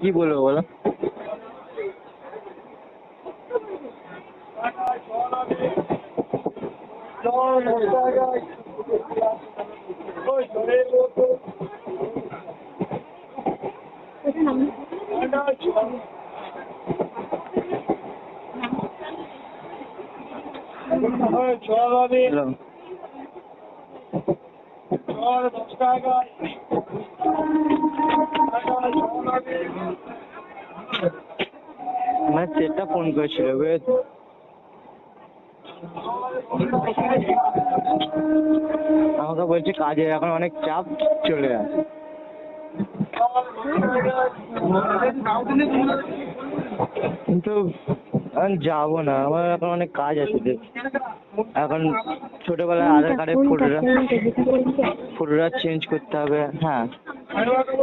কি বলবো বলো? আমার চেটটা ফোন করেছিল বুঝেছো, আমাকে বলছে কাজে এখন অনেক চাপ, চলে আসে। কিন্তু এখন যাবো না, আমার এখন অনেক কাজ আছে। এখন ছোটবেলায় আধার কার্ডের ফটোটা চেঞ্জ করতে হবে। হ্যাঁ,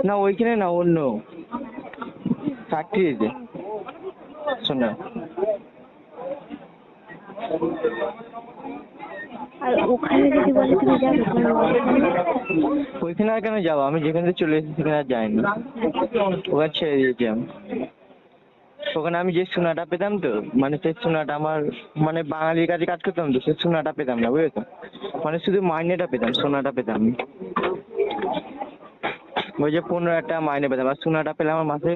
না ওইখানে না, অন্য ফ্যাক্টরিতে। শোনা, ওইখানে আর কেন যাবো? আমি যেখান থেকে চলে এসেছি সেখানে আর যাইনি, ওখানে ছেড়ে দিয়েছি আমি। ওখানে আমি যে সোনাটা পেতাম তো, মানে সেই সোনাটা আমার, মানে বাঙালির কাছে কাজ করতাম তো, সেই সোনাটা পেতাম না বুঝেছো, মানে শুধু মাইনেটা পেতাম, সোনাটা পেতাম না। ওই যে 15,000 টাকা মাইনে পেতাম, আর সোনাটা পেলে আমার মাসে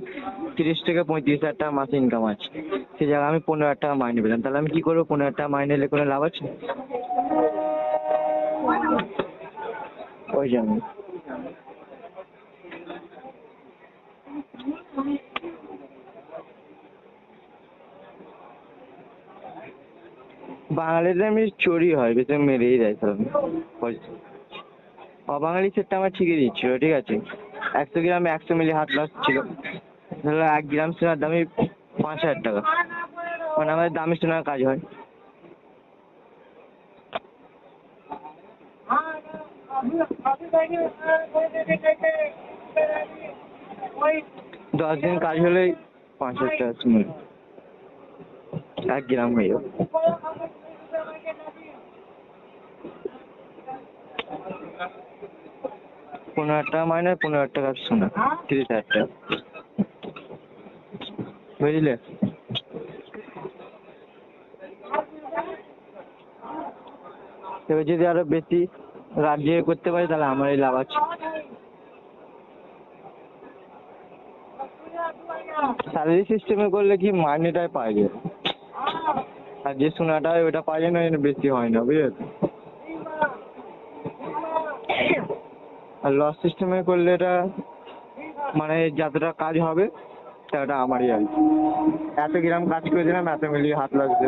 30 থেকে 35,000 টাকা মাসে ইনকাম আছে। সেই জায়গায় আমি 15,000 টাকা মাইনে পেতাম, তাহলে আমি কি করবো? 15,000 টাকা মাইনে এলে কোনো লাভ আছে? ওই জন্য বাঙালিদের এমনি চুরি হয়, বেশি মেরেই দেয় সব। অবাঙালি সেটটা আমার ঠিকই দিচ্ছিল, ঠিক আছে, 100 গ্রামে 100 মিলি হাত লস ছিল। ধরো 1 গ্রাম সোনার দামই 5,000 টাকা, মানে আমাদের দামি সোনার কাজ হয়। দশ দিন কাজ হলেই 5,000 টাকা সোনা 1 গ্রাম হয়ে যাবে। 15,000 টাকা মাইনে, 15,000 টাকা সোনা, 30,000 টাকা, বুঝলে? এবার যদি আরো বেশি রাজ্যে করতে পারি তাহলে আমারই লাভ আছে। স্যালারি সিস্টেমে করলে কি মাইনেটাই পাওয়া যায়, আর যে সোনাটা হয় ওটা পাওয়া যায় না, বেশি হয় না বুঝেছো। আর লস সিস্টেমে করলে এটা মানে যতটা কাজ হবে সেটা আমারই আর কি। 1 গ্রাম কাজ করে দিলাম, 1 মিলি হাত লাগছে।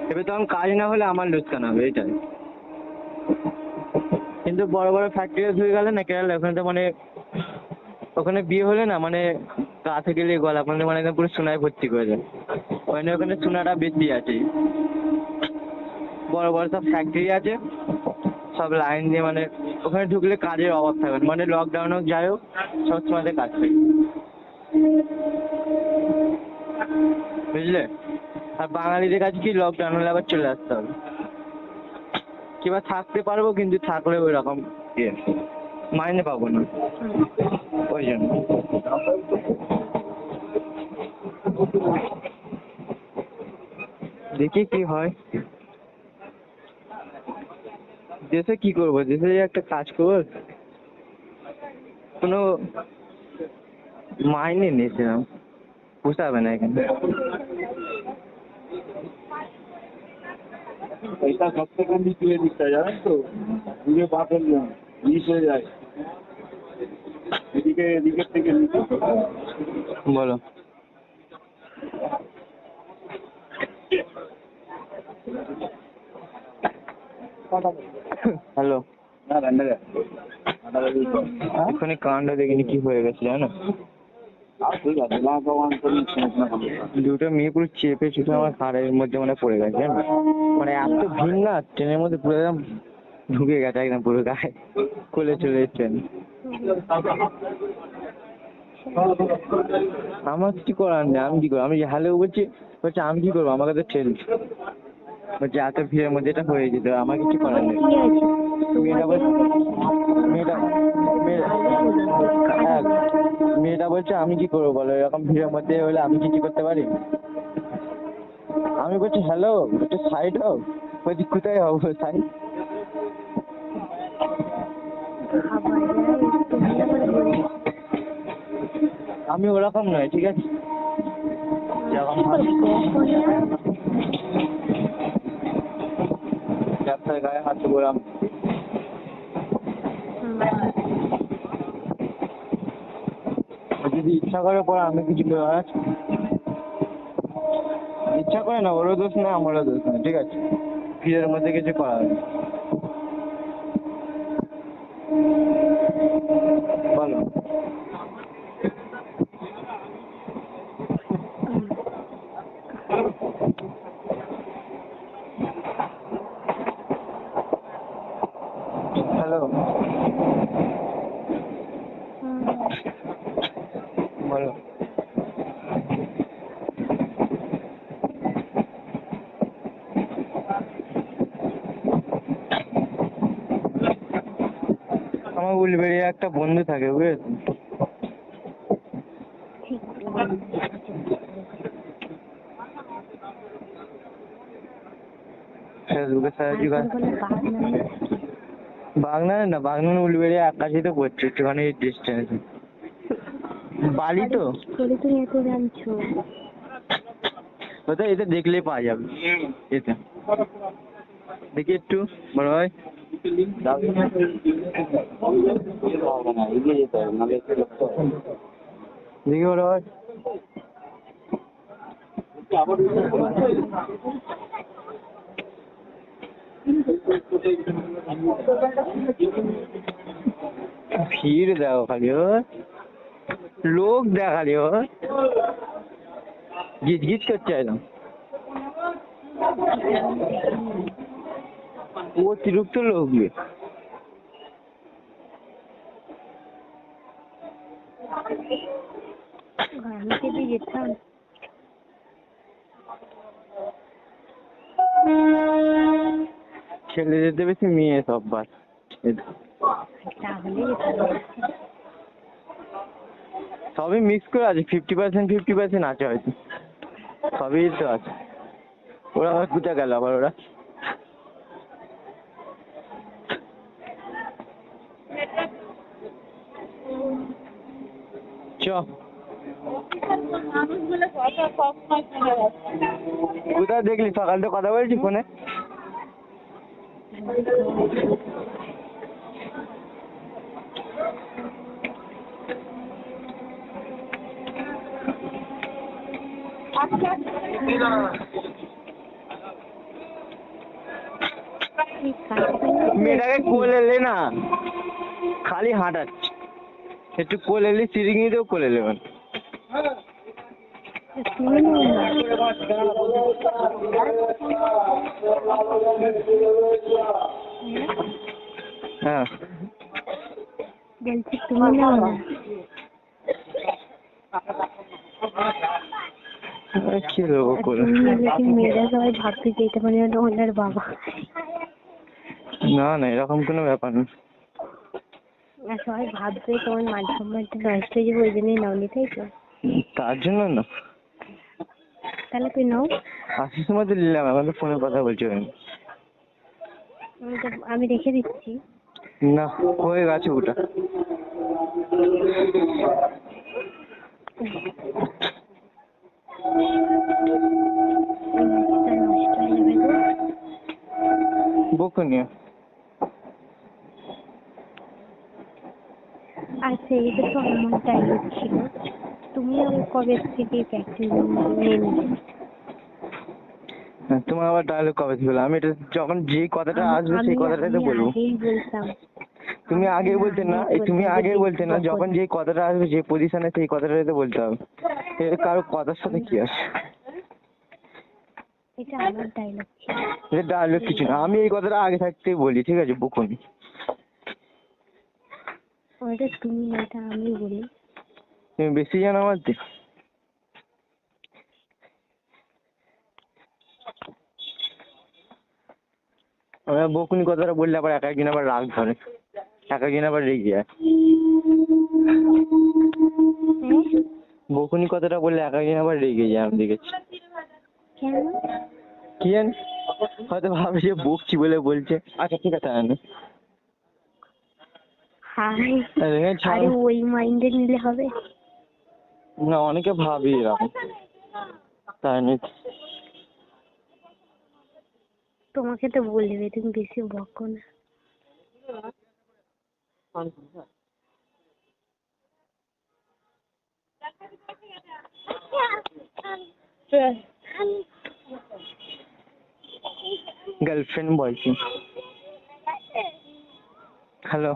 এবার তখন কাজ না হলে আমার লোকসান হবে, এইটাই। কিন্তু বড় বড় ফ্যাক্টরি হয়ে গেলে না কেরালা, ওখানে তো মানে ওখানে বিয়ে হলে না, মানে গা থেকে গলা পর্যন্ত মানে একদম পুরো সোনায় ভর্তি করে দেয়। মানে ওখানে সোনাটা বেশি আছে, বড় বড় সব ফ্যাক্টরি আছে, সব লাইন দিয়ে, মানে ওখানে ঢুকলে কাজের অভাব থাকবে না, মানে লকডাউন হোক যাই হোক সব সময়তে কাজ থাকে, বুঝলে। আর বাঙালিদের কাছে কি লকডাউন হলে আবার চলে আসতে হবে, কিংবা থাকতে পারবো কিন্তু থাকলে ওই রকম মাইনে পাবো না, ওই জন্য। দেখি কি হয়, দেশে কি করবো, দেশে একটা কাজ করবো, কোনো মাইনে নেই সেরকম, পোষাবে না এখানে। पैसा कब तक निकले दिखता है জানেন তো, বুঝে পাবেন না, মিস হয়ে যায় এদিকে এদিকের থেকে। বলো। হ্যালো, ওখানে কান্ড দেখিনি কি হয়ে গেছে জানো, দুটো মেয়ে পুরো চেপে চুপে আমার ঘাড়ের মধ্যে মানে পড়ে গেছে জানো, মানে এত ভিড় না ট্রেনের মধ্যে, পুরো একদম ঢুকে গেছে একদম পুরো গায়ে, কোলে চলে এসছেন। আমার কিছু করার নেই, আমি কি করবো, আমি হ্যালো বলছি, বলছে আমি কি করবো, আমাকে তো ঠেলছে। বলছে এত ভিড়ের মধ্যে এটা হয়ে যেত, আমার কিছু করার নেই। কি আছে মেয়েটা বলছে মেয়েটা হ্যাঁ, মেয়েটা বলছে আমি কি করবো বলো, এরকম ভিড়ের মধ্যে হলে আমি কিছু করতে পারি? আমি বলছি হ্যালো, একটু সাইড হও। বলছি কোথায় হবো সাইড? আমি ওরকম নয়, ঠিক আছে? যখন ব্যবসার গায়ে হাত দেবো আমি। যদি ইচ্ছা করে পরে আমি কিছু করার, ইচ্ছা করে না, ওরও দোষ নেই আমারও দোষ নেই, ঠিক আছে? ভিড়ের মধ্যে কিছু করার নেই। বলো। হ্যালো, বলো। আমার উলবেড়িয়া একটা বন্ধু থাকে, বুঝেছো? ফেসবুকে সার্চ বাগনান না, বাগনান উলবেড়িয়া আকাশিতে পড়ছে, একটুখানি ডিস্টেন্স। বালি তো তুমি এত জানছো? ওটা এটা দেখলেই পাওয়া যাবে। এটা দেখি একটু বড় ভাই, দেখি বড় ভাই। ভিড় দেখো খালি, ও লোক দেখালি, ও গিজ গিজ করছে একদম, অতিরিক্ত লোক। আমি যদি যেতাম ছেলে যেতে বেশি মেয়ে সব বাস, তাহলে যেতাম। সবই মিক্স করে আছে, 50% আছে হয়তো, সবই তো আছে। ওরা আবার কোথায় গেল আবার ওরা? চ কোথায় দেখলি? সকাল তো কথা বলছি ফোনে। মেয়েটাকে কোলে লে না, খালি হাঁটাচ্ছে, একটু কোলে এলি সিরিঙিতেও কোলে নেবেন। হ্যাঁ বলছি তুমি নাও না। কি দেবো কোলে? মেয়েরা সবাই ভাবতে যে এটা মানে ওনার বাবা। না না, এরকম কোনো ব্যাপার না। আর সবাই ভাববে তোমার মান সম্মানটা নষ্ট হয়ে যাবে, ওই জন্যই নাওনি, তাই তো? তার জন্য না। তাহলে তুই নাও। আসার সময় তো নিলাম, এখন তো ফোনে কথা বলছি। আমি রেখে দিচ্ছি। না, হয়ে গেছে ওটা। বকুনিয়া। আচ্ছা, এটা তো আমার ডায়লগ ছিল, তুমি আর কবে থেকে প্র্যাকটিস নিয়ে নিলে? তোমার আবার ডায়লগ কবে ছিল? আমি এটা যখন যে কথাটা আসবে সেই কথাটাই তো বলবো। আগেই বলতাম। তুমি আগে বলতে না, তুমি আগে বলতে না, যখন যে কথাটা আসবে যে পজিশনে সেই কথাটাই তো বলতে হবে। এর কারো কথার সাথে কি আছে? এটা আমার ডায়লগ ছিল। এটা ডায়লগ কিছু না, আমি এই কথাটা আগে থাকতেই বলি, ঠিক আছে? বকুনি। ওটা তুমি, এটা আমি বলি। তুমি বেশি জানো আমার থেকে। বকুনি কথাটা বললে আবার এক একদিন আবার রাগ ধরে, এক একদিন আবার রেগে যায়। হ্যাঁ? বকুনি কথাটা বললে এক একদিন আবার রেগে যায়, আমি দেখেছি। কেন? কি জানি, হয়তো ভাবে যে বকছি বলে বলছে। আচ্ছা ঠিক আছে আনে। হাই, ছাড়ো। আরে ওই মাইন্ডে নিলে হবে? না, অনেকে ভাবি এরকম, তাই নিয়ে। তোমাকে তো বলবে, তুমি বেশি বকো না। Girlfriend boyfriend. হ্যালো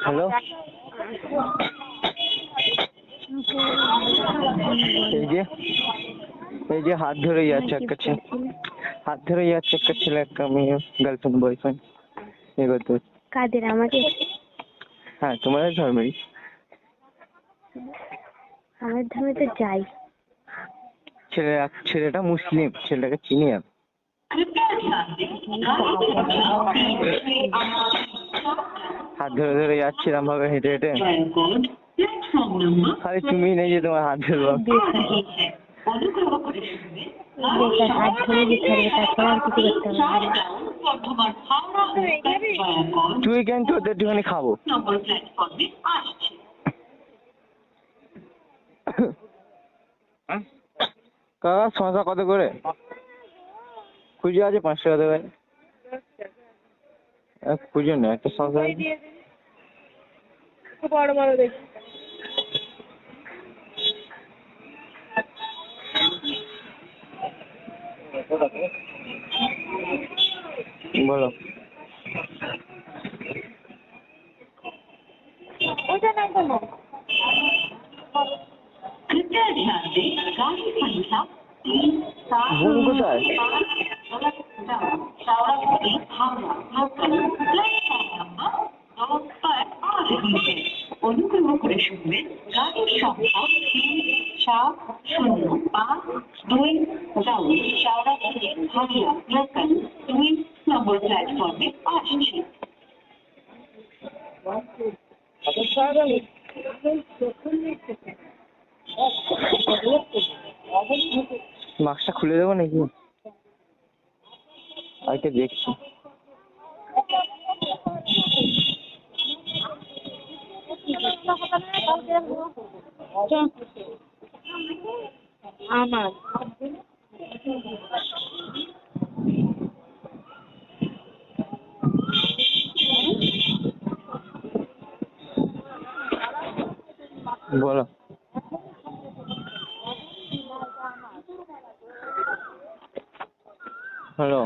হ্যালো, এই যে হাত ধরে যাচ্ছে একটা ছেলে, হাত ধরে যাচ্ছে একটা ছেলে একটা মেয়ে, গার্লফ্রেন্ড বয়ফ্রেন্ড এগোতে। কাদের? আমাকে? হ্যাঁ, তোমাদের ধর্মেরই। আমার ধর্মে তো যাই। ছেলেটা মুসলিম, ছেলেটাকে চিনি আমি। হাত ধরে ধরে যাচ্ছে এরকম ভাবে হেঁটে হেঁটে। খালি তুমি নেই যে তোমার হাত ধরবো। বেকার হাত ধরে যেতে হবে, তাছাড়া আর কিছু করতে হবে না। তুই কেন, তোদের একটুখানি খাবো। কাকা শশা কত করে? খুচরো আছে 5 টাকা দেবে। খুঁজো না, একটা শশা বড় বড় দেখি। বলো। ওটা নাই কোনো। বোন কোথায়? অনুগ্রহ করে শুনবেন গাড়ির সংখ্যা 3-7-0-5-2 যাওয়া শাওড়া থেকে হাওড়া লোকাল 2 নম্বর প্ল্যাটফর্মে আসছে। মাস্কটা খুলে দেবো নাকি? আরেকটা দেখছি। আমার বলো। হ্যালো।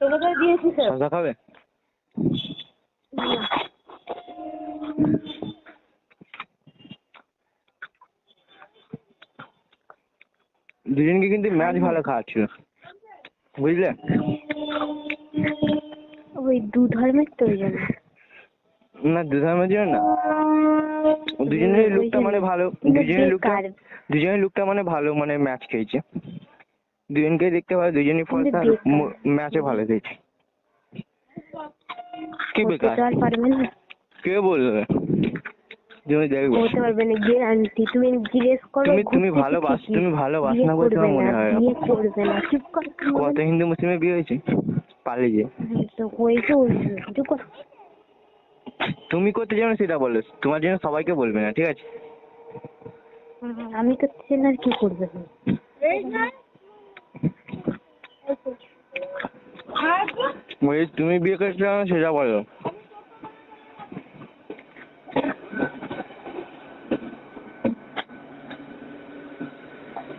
তোকে দিয়েছি তো। শশা খাবে? দুজনকে কিন্তু ম্যাচ ভালো খাওয়াচ্ছিল, বুঝলে? ওই দু ধর্মের তো ওই জন্য। না, দুধর্মের জন্য না, দুজনের লুকটা মানে ভালো, দুজনের লুকটা মানে ভালো, মানে ম্যাচ খেয়েছে। দুজনকেই দেখতে ভালো, দুজনই ফর্সা, ম্যাচও ভালো খেয়েছে। কি বেকার? পারবে না। কে বলবে? তুমি দেখবে। হতে পারবে না, গ্যারান্টি। তুমি জিজ্ঞেস করো। তুমি ভালোবাসো না বলে তোমার মনে হয়। বিয়ে করবে না, চুপ কর। কত হিন্দু মুসলিমের বিয়ে হয়েছে পালিয়ে যে। তো হয়েছে, চুপ কর। তুমি করতে যাবে না সেটা বলো, তোমার জন্য সবাইকে বলবে না, ঠিক আছে? আমি করতে চাই না, আর কি করবে? তুমি বিয়ে করতে চাও না সেটা বলো।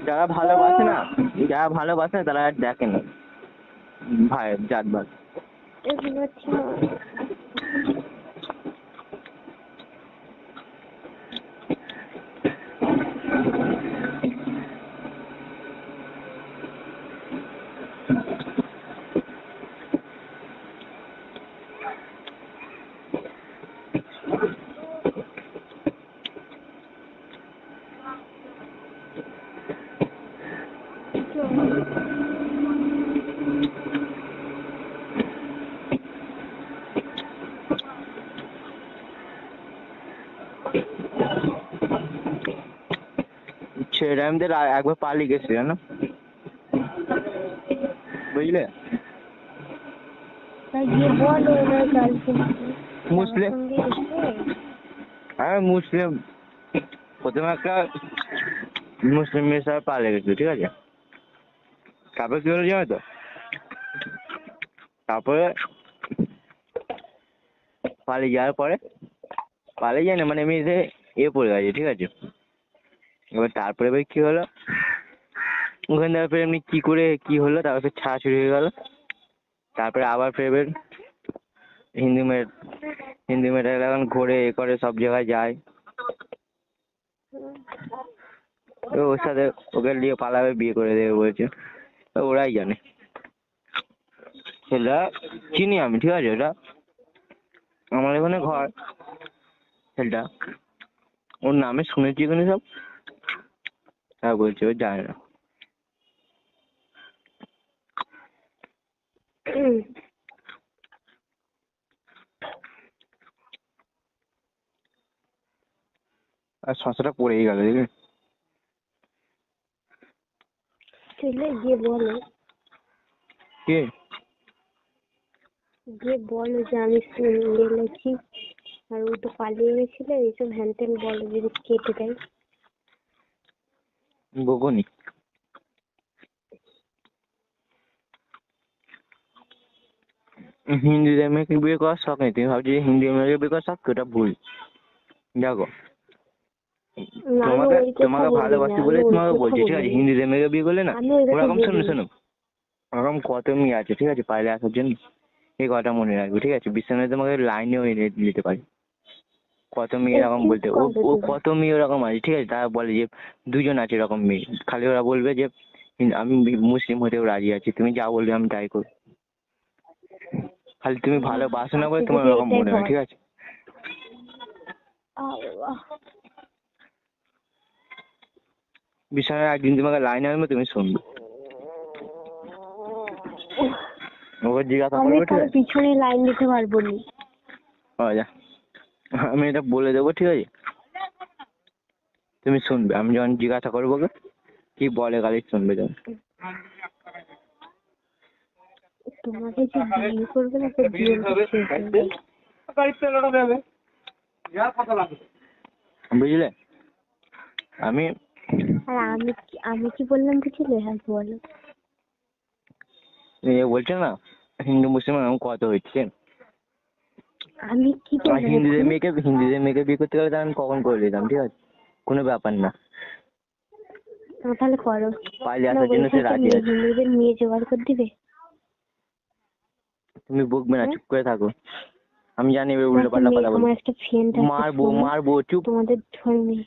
যারা ভালোবাসে না তারা আর দেখে না ভাই জাতবাদ। টাইমদের একবার পালিয়ে গেছে জানো, বুঝলে? তাই গিয়ে বলো ওনার গার্লফ্রেন্ড মুসলিম। সঙ্গে এসে হ্যাঁ মুসলিম, প্রথমে একটা মুসলিম মেয়ের সাথে পালিয়ে গেছিল, ঠিক আছে? তারপরে কি হলো জানো তো, তারপরে পালিয়ে যাওয়ার পরে পালিয়ে যায় না মানে এমনিতে পড়ে গেছে, ঠিক আছে? এবার তারপরে এবার কি হলো, ওখানে তারপরে এমনি কি করে কি হলো, তারপরে ছাড়াছুড়ি হয়ে গেল। তারপরে আবার ফের হিন্দু মেয়েটা এখন ঘোরে করে সব জায়গায় যায়, তো ওর সাথে ওকে নিয়ে পালাবে, বিয়ে করে দেবে বলছে, তো ওরাই জানে। সেটা চিনি আমি, ঠিক আছে? ওটা আমার এখানে ঘর, সেটা ওর নামে শুনেছি এখানে সব, হ্যাঁ বলছে ও যায় না। আর শশাটা পড়েই গেল, দেখবি? ছেলে গিয়ে বলো, কি গিয়ে বলো যে আমি গেলেছি আর ও তো পালিয়ে গেছিল, এইসব হ্যান ত্যান বলো, যদি কেটে দেয়। বকুনি হিন্দুদের মেয়েকে বিয়ে করার শখ নেই, তুমি ভাবছি হিন্দু মেয়েকে বিয়ে করার শখ, ওটা ভুল। দেখো না, আমি তোমাকে ওই কথা তোমাকে বলিনি, ভালোবাসি আমি বলে ওই তোমাকে কথা বলছি, ঠিক আছে? বলিনি। হিন্দুদের মেয়েকে বিয়ে করলে না আমি ওই কথা ওরকম, শোনো বলিনি। শোনো, ওরকম কত মেয়ে আছে, ঠিক আছে? পাইলে আসার জন্য, এই কথা মনে রাখবে, ঠিক আছে? বিশ্বনাথ তোমাকে লাইনেও এনে দিতে পারি, কত মেয়ে এরকম ঠিক বলতে, ও কথা ও তুমি। কত মেয়ে ওরকম আছে, ঠিক আছে? তারা বলে যে দুজন আছে এরকম মেয়ে, খালি ওরা বলবে যে আমি মুসলিম হতেও রাজি আছি, তুমি যা বলবে আমি তাই করবো, খালি তুমি ভালোবাসো না বলে আজকে তোমার যদি ওরকম এটাই মনে হয়, হয়। ঠিক আছে? আল্লাহ। বিশ্বনাথ একদিন তোমাকে লাইনে আনবে, তুমি শুনবে, ওকে জিজ্ঞাসা আমি করবে, ঠিক কারো আছে? পিছনে লাইন দিতে পারবো না। যা আমি এটা বলে দেবো, ঠিক আছে? তুমি শুনবে, আমি যখন জিজ্ঞাসা করবো ওকে কি বলে, খালি শুনবে তুমি। তোমাকে যে বিয়ে করবে না, তো বিয়ে বুঝলে? আমি আর আমি কি বললাম বুঝলে? হ্যাঁ বলো। বলছে না হিন্দু মুসলিম এরকম কত হচ্ছে, আমি কি আর বললাম হিন্দুদের ওখানে? মেয়েকে বিয়ে করতে গেলে আমি কখন করে দিতাম, ঠিক আছে? কোনো ব্যাপার না, তাহলে করো। পালিয়ে না আসার জন্য সে ওইখানকার রাজি আছে। হিন্দুদের মেয়ে জোগাড় করে দিবে। তুমি বকবে না, হ্যাঁ? চুপ করে থাকো, আমি জানি এবার উল্টো একটা পাল্টা মেয়ে, কথা বলবো, আমার একটা ফ্রেন্ড আছে, মারবো শোনো, মারবো, চুপ। তোমাদের ধর্মে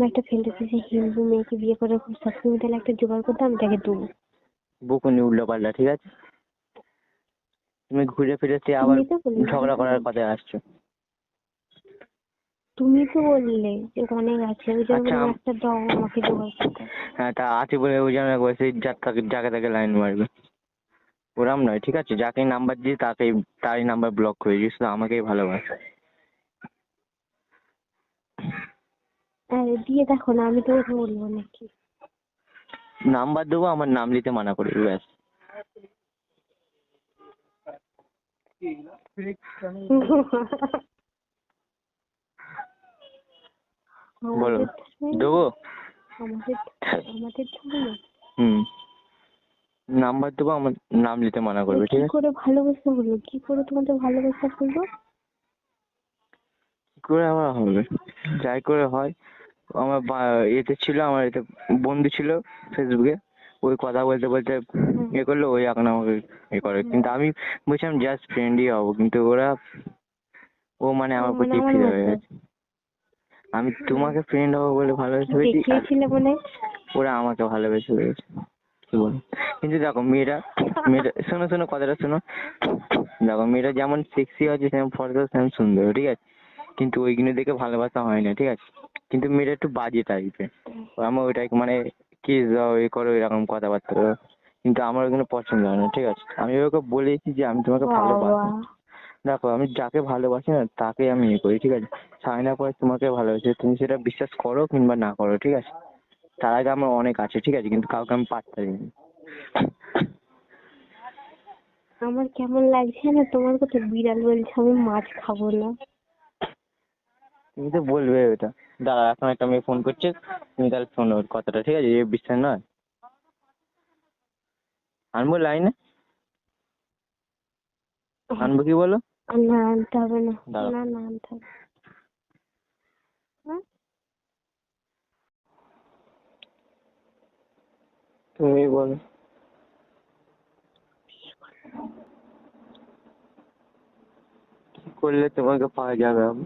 একটা ফ্রেন্ড আছে, যে হিন্দু মেয়েকে বিয়ে করে খুব শখ, তুমি তাহলে একটা জোগাড় করতে, আমি তাকে দেবো। বকুনি উল্টো পাল্টা, ঠিক আছে? তুমি ঘুরে ফিরে সে আবার তুমি তো বললে, ঝগড়া করার কথায় আসছো। তুমি তো বললে যে অনেক আছে, ওই জন্য আচ্ছা, বললাম একটা দাও আমাকে জোগাড় করতে। হ্যাঁ তা আছে বলে ওই জন্য বলছে যাকে তাকে লাইন মারবে, ওরম নয়, ঠিক আছে? যাকে নাম্বার দিই তারই নাম্বার ব্লক করে দিই, শুধু আমাকেই ভালোবাসে। দিয়ে দেখো না, আমি তো কথা বলবো নাকি? নাম্বার দেবো, আমার নাম নিতে মানা করবে, ব্যাস। বলো, দেবো? আমাদের ধর্মে হুম, নাম্বার দেবো, আমার নাম নিতে মানা করবে, ঠিক কি আছে? করে ভালোবাসা হলো? কি করে তোমাদের ভালোবাসা হলো? কি করে আমার হবে, যাই করে হয়। আমার এতে ছিল, আমার এতে বন্ধু ছিল ফেসবুকে, ওই কথা বলতে বলতে করলো, ওই এখন আমাকে করে, কিন্তু আমি বলছিলাম জাস্ট ফ্রেন্ডই হবো, কিন্তু ও মানে আমার প্রতি আমার ফিরে হয়ে মতো গেছে। আমি তোমাকে ফ্রেন্ড হবো বলে ভালোবেসে ফেলেছি, আর দেখিয়েছিলে মনে হয়। ওরা আমাকে ভালোবেসে ফেলেছে, কি বল? কিন্তু দেখো মেয়েটা শোনো কথাটা শোনো, দেখো মেয়েটা যেমন সেক্সি আছে, সেমন ফর্সা, সেমন সুন্দর, ঠিক আছে? কিন্তু ওইগুলো দেখে ভালোবাসা হয় না, ঠিক আছে? কিন্তু মেয়েটা একটু বাজে টাইপের, আমার ওইটাই মানে কিস দাও, এ করো, এরকম কথাবার্তা করো। কিন্তু আমার ওইগুলো পছন্দ হয় না, ঠিক আছে? আমি ওকে বলেছি যে আমি তোমাকে ভালোবাসি। দেখো আমি যাকে ভালোবাসি না তাকে আমি করি, ঠিক আছে? চাই না পরে তোমাকে ভালোবাসি, তুমি সেটা বিশ্বাস করো কিংবা না করো, ঠিক আছে? তার আগে আমার অনেক আছে, ঠিক আছে, কিন্তু কাউকে আমি পাত্তা দিইনি। আমার কেমন লাগছে না তোমার কথা, বিড়াল বলছে আমি মাছ খাবো না। তুমি তো বলবে ওটা। দাঁড়া, এখন একটা মেয়ে ফোন করছে, তুমি তাহলে শোনো ওর কথাটা, ঠিক আছে? এ বিশ্বাস নয়, আনবো লাইনে, আনবো কি বলো? না আনতে হবে না, দাঁড়াও। না না আনতে হবে না। তুমি বলো। কি করলে তোমাকে পাওয়া যাবে আমি?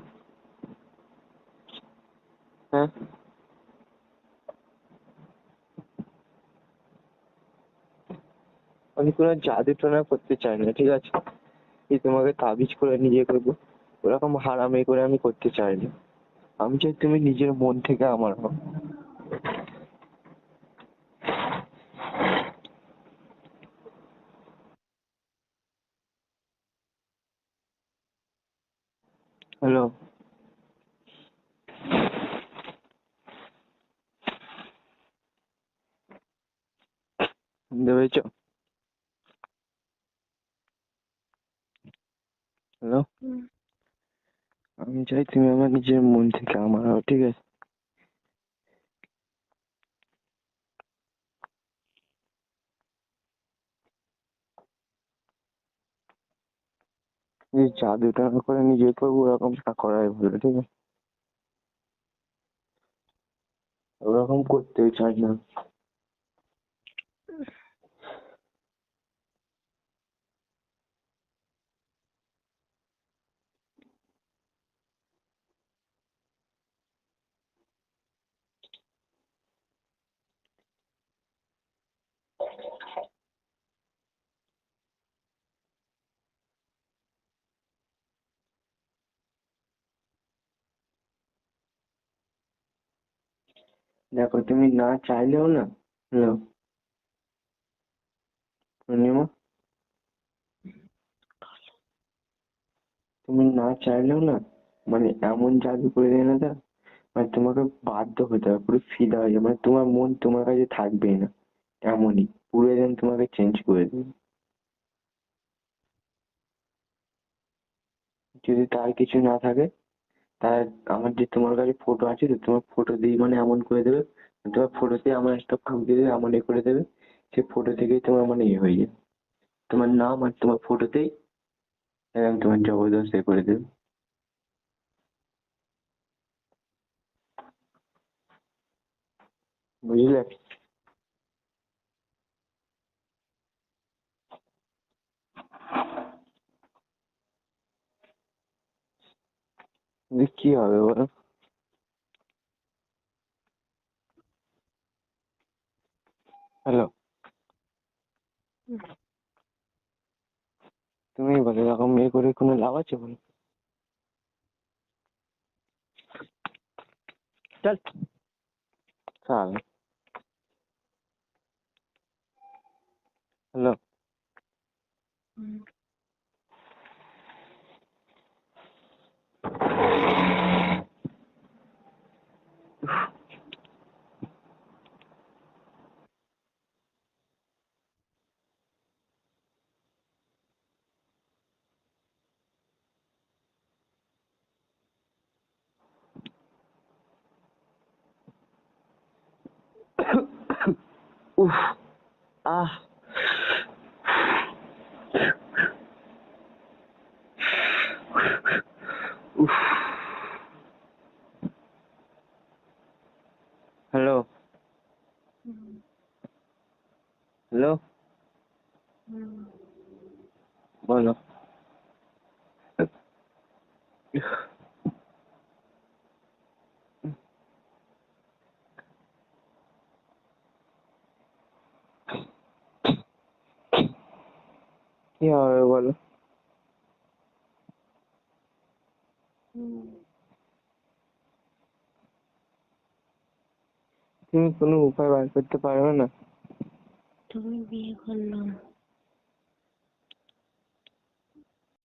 হ্যাঁ, আমি কোনো জাদু টোনা করতে চাই না, ঠিক আছে? এই তোমাকে তাবিজ করে নিজে করবো, ওরকম হারামি করে আমি করতে চাই না। আমি চাই তুমি নিজের মন থেকে আমার হও। হ্যালো, শুনতে পেয়েছো? হ্যালো, হুম। আমি চাই তুমি আমার নিজের মন থেকে আমার হও, ঠিক আছে? যে জাদুটা না করে নিজে করবো, ওরকম না করাই ভালো, ঠিক আছে? ওরকম করতেই চাই না। দেখো, তুমি না চাইলেও না, হ্যালো পূর্ণিমা, তুমি না চাইলেও না, মানে এমন জাদু করে দেয় না, মানে তোমাকে বাধ্য হতে হবে, পুরো ফিদা হয়ে যাবে, মানে তোমার মন তোমার কাছে থাকবেই না, এমনই পুরো একদম তোমাকে চেঞ্জ করে দেবে। যদি তার কিছু না থাকে, তার আমার যে তোমার কাছে ফটো আছে তো, তোমার ফটো দিয়ে মানে এমন করে দেবে, তোমার ফটোতে আমার একটা ফুল দিয়ে দেবে, এমন করে দেবে, সে ফটো থেকেই তোমার মানে হয়ে যাবে, তোমার নাম আর তোমার ফটোতেই একদম তোমার জবরদস্ত করে দেবে, বুঝলে? কিন্তু কি হবে বলো? হ্যালো, তুমি বলো, এরকম মেয়ে করে কোনো লাভ আছে বলো? চল, চল। হ্যালো, হুম। উফ, আহ, উফ। হ্যালো, হুম। হ্যালো, হুম। বলো। কি হবে বলো? হুম। তুমি কোনো উপায় বার করতে পারবে না? তুমি বিয়ে করলো।